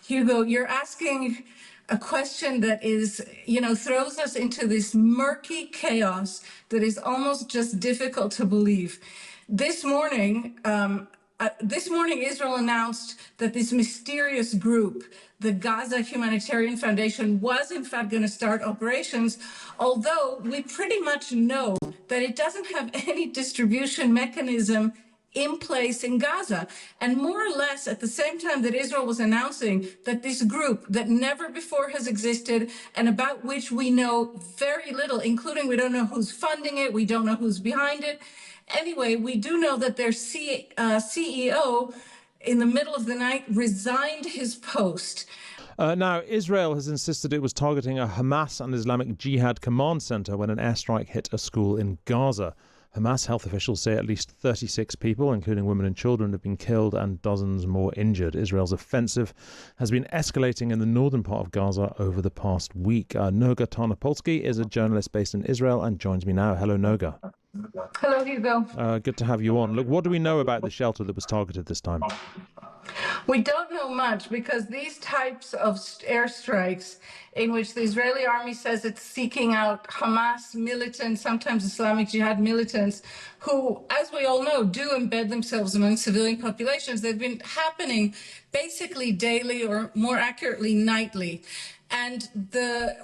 Hugo, you're asking a question that is, throws us into this murky chaos that is almost just difficult to believe. This morning, Israel announced that this mysterious group, the Gaza Humanitarian Foundation, was in fact going to start operations, although we pretty much know that it doesn't have any distribution mechanism in place in Gaza. And more or less at the same time that Israel was announcing that this group that never before has existed and about which we know very little, including we don't know who's funding it, we don't know who's behind it. Anyway, we do know that their CEO in the middle of the night resigned his post. Now, Israel has insisted it was targeting a Hamas and Islamic Jihad command center when an airstrike hit a school in Gaza. Hamas health officials say at least 36 people, including women and children, have been killed and dozens more injured. Israel's offensive has been escalating in the northern part of Gaza over the past week. Noga Tarnapolsky is a journalist based in Israel and joins me now. Hello, Noga. Hello, Hugo. Good to have you on. Look, what do we know about the shelter that was targeted this time? We don't know much because these types of airstrikes in which the Israeli army says it's seeking out Hamas militants, sometimes Islamic Jihad militants, who, as we all know, do embed themselves among civilian populations. They've been happening basically daily, or more accurately, nightly. And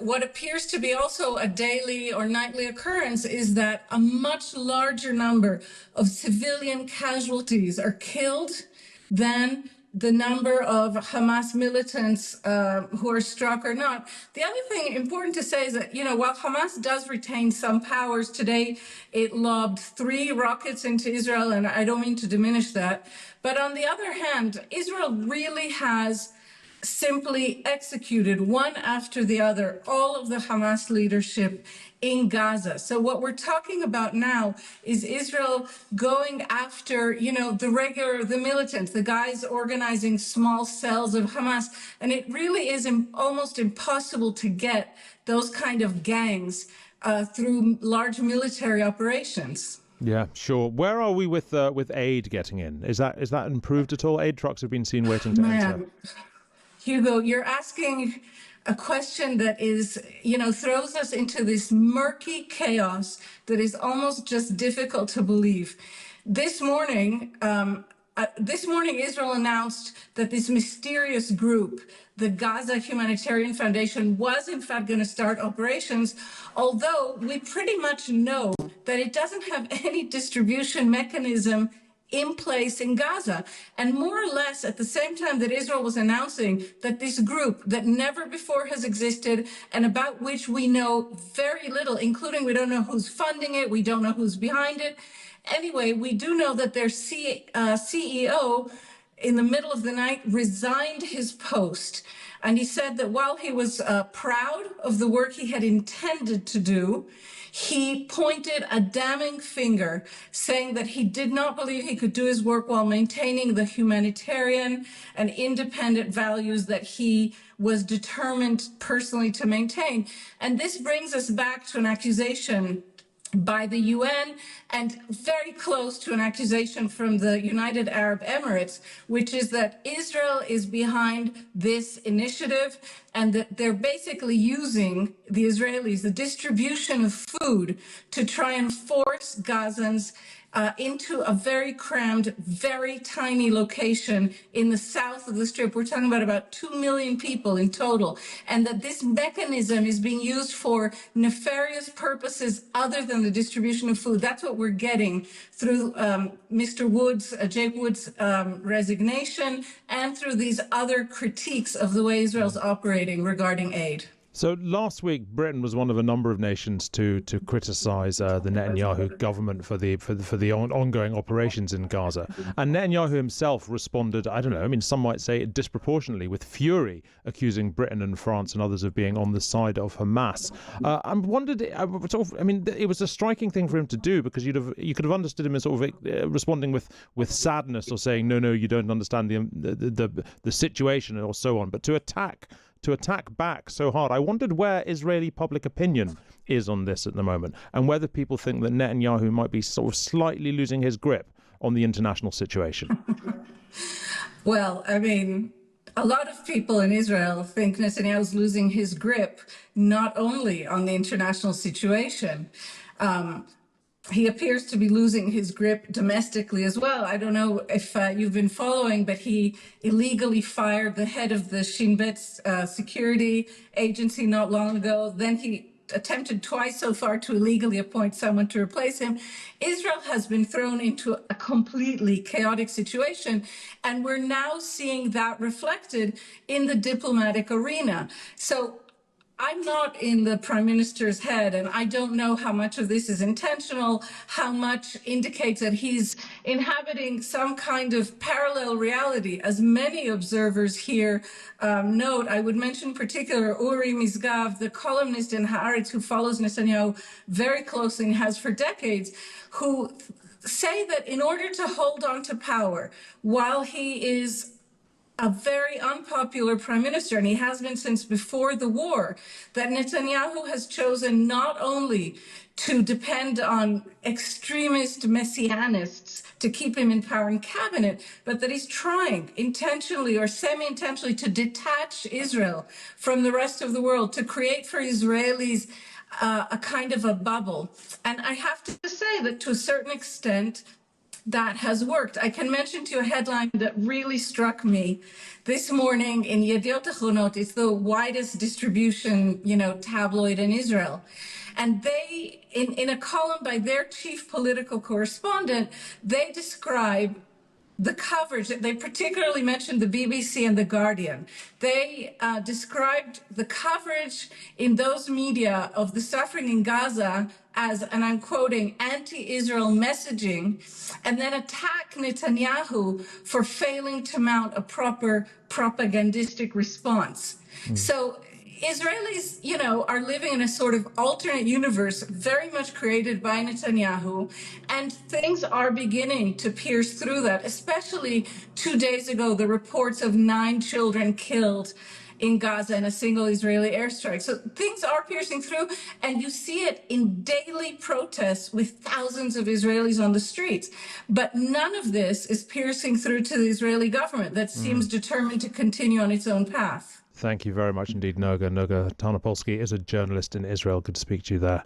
what appears to be also a daily or nightly occurrence is that a much larger number of civilian casualties are killed than the number of Hamas militants who are struck or not. The other thing important to say is that, while Hamas does retain some powers, today it lobbed 3 rockets into Israel, and I don't mean to diminish that. But on the other hand, Israel really has simply executed one after the other all of the Hamas leadership in Gaza. So what we're talking about now is Israel going after, the militants, the guys organizing small cells of Hamas. And it really is almost impossible to get those kind of gangs through large military operations. Yeah, sure. Where are we with aid getting in? Is that improved at all? Aid trucks have been seen waiting to enter. Hugo, you're asking a question that is, throws us into this murky chaos that is almost just difficult to believe. This morning, Israel announced that this mysterious group, the Gaza Humanitarian Foundation, was in fact going to start operations, although we pretty much know that it doesn't have any distribution mechanism in place in Gaza. And more or less at the same time that Israel was announcing that this group that never before has existed and about which we know very little, including we don't know who's funding it, we don't know who's behind it. Anyway, we do know that their CEO in the middle of the night resigned his post. And he said that while he was proud of the work he had intended to do, he pointed a damning finger, saying that he did not believe he could do his work while maintaining the humanitarian and independent values that he was determined personally to maintain. And this brings us back to an accusation by the UN and very close to an accusation from the United Arab Emirates, which is that Israel is behind this initiative and that they're basically using the Israelis, the distribution of food, to try and force Gazans into a very crammed, very tiny location in the south of the Strip. We're talking about 2 million people in total, and that this mechanism is being used for nefarious purposes other than the distribution of food. That's what we're getting through Mr. Woods, Jake Woods' resignation, and through these other critiques of the way Israel's operating regarding aid. So last week, Britain was one of a number of nations to criticise the Netanyahu government for the ongoing operations in Gaza. And Netanyahu himself responded, some might say disproportionately, with fury, accusing Britain and France and others of being on the side of Hamas. I wondered, it was a striking thing for him to do, because you could have understood him as responding with sadness or saying, no, you don't understand the situation or so on. But to attack back so hard. I wondered where Israeli public opinion is on this at the moment, and whether people think that Netanyahu might be sort of slightly losing his grip on the international situation. Well, A lot of people in Israel think Netanyahu's losing his grip not only on the international situation. He appears to be losing his grip domestically as well. I don't know if you've been following, but he illegally fired the head of the Shin Bet security agency not long ago. Then he attempted twice so far to illegally appoint someone to replace him. Israel has been thrown into a completely chaotic situation, and we're now seeing that reflected in the diplomatic arena. So I'm not in the prime minister's head, and I don't know how much of this is intentional, how much indicates that he's inhabiting some kind of parallel reality. As many observers here note, I would mention in particular Uri Mizgav, the columnist in Haaretz who follows Netanyahu very closely and has for decades, who say that in order to hold on to power while he is a very unpopular prime minister, and he has been since before the war, that Netanyahu has chosen not only to depend on extremist messianists to keep him in power in cabinet, but that he's trying intentionally or semi-intentionally to detach Israel from the rest of the world, to create for Israelis a kind of a bubble. And I have to say that to a certain extent, that has worked. I can mention to you a headline that really struck me this morning in Yediot Achronot. It's the widest distribution, tabloid in Israel. And they, in a column by their chief political correspondent, they describe the coverage. They particularly mentioned the BBC and the Guardian. They described the coverage in those media of the suffering in Gaza as, and I'm quoting, anti-Israel messaging, and then attack Netanyahu for failing to mount a proper propagandistic response. So Israelis, are living in a sort of alternate universe, very much created by Netanyahu, and things are beginning to pierce through that, especially 2 days ago, the reports of 9 children killed in Gaza in a single Israeli airstrike. So things are piercing through, and you see it in daily protests with thousands of Israelis on the streets. But none of this is piercing through to the Israeli government that seems determined to continue on its own path. Thank you very much indeed, Noga. Noga Tarnapolsky is a journalist in Israel. Good to speak to you there.